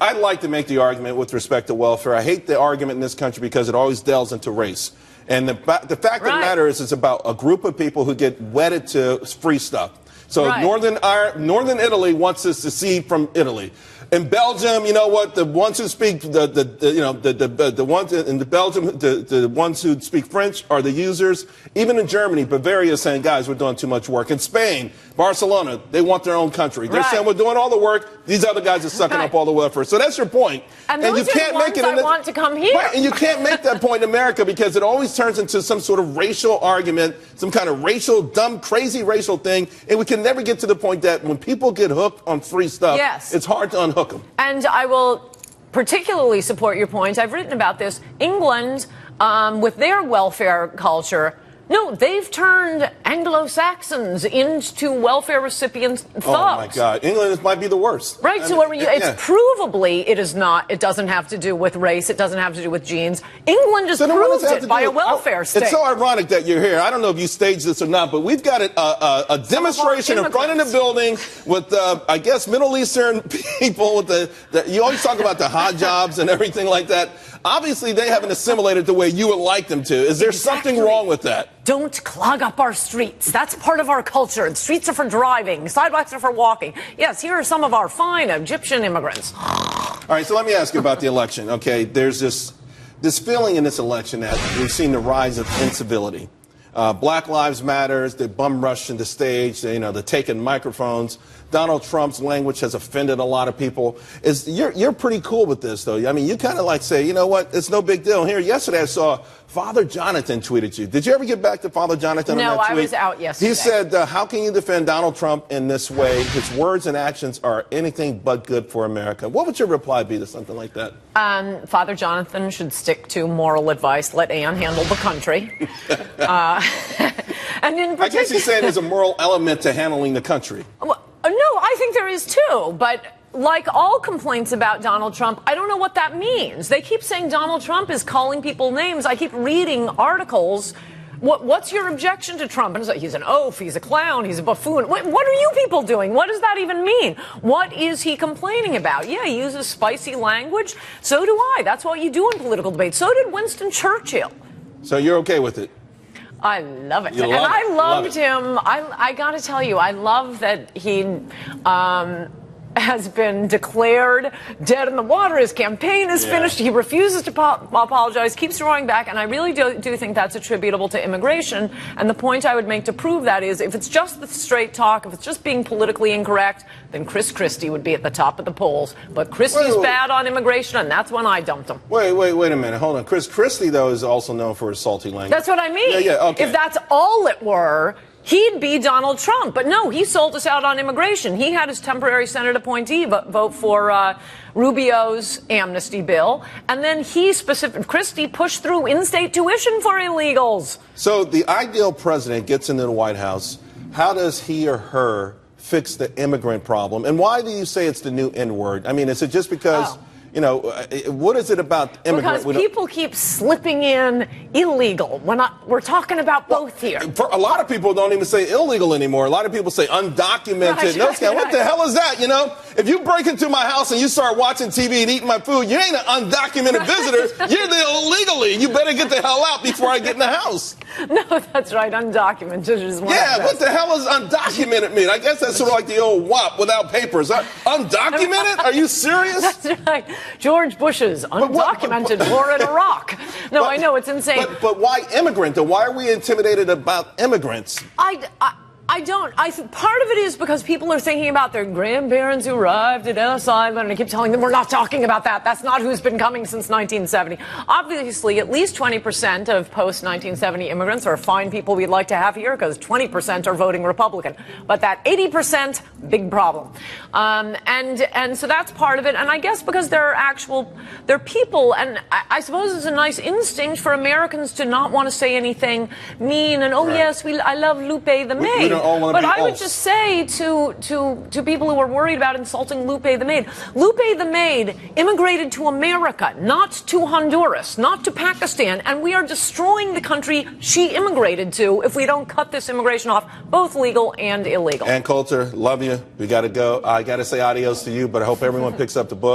I'd like to make the argument with respect to welfare. I hate the argument in this country because it always delves into race. And the fact of the matter is it's about a group of people who get wedded to free stuff. So Northern Italy wants us to see from Italy. In Belgium, you know what? The ones who speak the ones in Belgium, the ones who speak French are the users. Even in Germany, Bavaria is saying, guys, we're doing too much work. In Spain, Barcelona, they want their own country. They're saying we're doing all the work. These other guys are sucking up all the welfare. So that's your point. And those you can't make it. I want to come here. Right, and you can't make that point in America because it always turns into some sort of racial argument, some kind of racial, dumb, crazy racial thing, and we can never get to the point that when people get hooked on free stuff, it's hard to unhook them. And I will particularly support your point. I've written about this. England, with their welfare culture, no, they've turned Anglo-Saxons into welfare recipients thugs. Oh, my God. England might be the worst. Right. So it's provably it is not. It doesn't have to do with race. It doesn't have to do with genes. England just proved it by a welfare state. It's so ironic that you're here. I don't know if you staged this or not, but we've got a demonstration in front of the building with, I guess, Middle Eastern people. With you always talk about the hot jobs and everything like that. Obviously, they haven't assimilated the way you would like them to. Is there something wrong with that? Don't clog up our streets. That's part of our culture. The streets are for driving. Sidewalks are for walking. Yes, here are some of our fine Egyptian immigrants. All right, so let me ask you about the election. Okay, there's this feeling in this election that we've seen the rise of incivility. Black Lives Matter, they bum rushing the stage, they're taking microphones. Donald Trump's language has offended a lot of people. You're pretty cool with this, though. I mean, you kind of like say, you know what, it's no big deal. Here, yesterday I saw Father Jonathan tweeted you. Did you ever get back to Father Jonathan on that tweet? No, I was out yesterday. He said, how can you defend Donald Trump in this way? His words and actions are anything but good for America. What would your reply be to something like that? Father Jonathan should stick to moral advice. Let Ann handle the country. And in particular, I guess he's saying there's a moral element to handling the country. Well, no, I think there is too, but like all complaints about Donald Trump, I don't know what that means. They keep saying Donald Trump is calling people names. I keep reading articles. What's your objection to Trump? And it's like, he's an oaf, he's a clown, he's a buffoon. What are you people doing? What does that even mean? What is he complaining about? Yeah, he uses spicy language. So do I. That's what you do in political debate. So did Winston Churchill. So you're okay with it? I love it. I loved him. I got to tell you, I love that he has been declared dead in the water. His campaign is finished. He refuses to apologize, keeps drawing back. And I really do think that's attributable to immigration. And the point I would make to prove that is if it's just the straight talk, if it's just being politically incorrect, then Chris Christie would be at the top of the polls. But Christie's bad on immigration, and that's when I dumped him. Wait a minute. Hold on. Chris Christie, though, is also known for his salty language. That's what I mean. Okay. If that's all it were, he'd be Donald Trump. But no, he sold us out on immigration. He had his temporary Senate appointee vote for Rubio's amnesty bill. And then Christie pushed through in-state tuition for illegals. So the ideal president gets into the White House. How does he or her fix the immigrant problem? And why do you say it's the new N-word? I mean, is it just because... what is it about immigrants? Because people keep slipping in illegal. We're talking about both here. For a lot of people don't even say illegal anymore. A lot of people say undocumented. What the hell is that? If you break into my house and you start watching TV and eating my food, you ain't an undocumented visitor. You're there illegally. You better get the hell out before I get in the house. No, that's right. Undocumented is one. Yeah, what the hell does undocumented mean? I guess that's sort of like the old WAP without papers. Undocumented? Are you serious? That's right. George Bush's undocumented war in Iraq. No, I know, it's insane. But why immigrant? Why are we intimidated about immigrants? I don't. Part of it is because people are thinking about their grandparents who arrived at Ellis Island, and I keep telling them we're not talking about that. That's not who's been coming since 1970. Obviously, at least 20% of post-1970 immigrants are fine people we'd like to have here because 20% are voting Republican. But that 80%, big problem. And so that's part of it. And I guess because they're people, and I suppose it's a nice instinct for Americans to not want to say anything mean and, yes, I love Lupe the maid. But I would just say to people who are worried about insulting Lupe the maid, Lupe the maid immigrated to America, not to Honduras, not to Pakistan, and we are destroying the country she immigrated to if we don't cut this immigration off, both legal and illegal. And Coulter, love you. We got to go. I got to say adios to you, but I hope everyone picks up the book.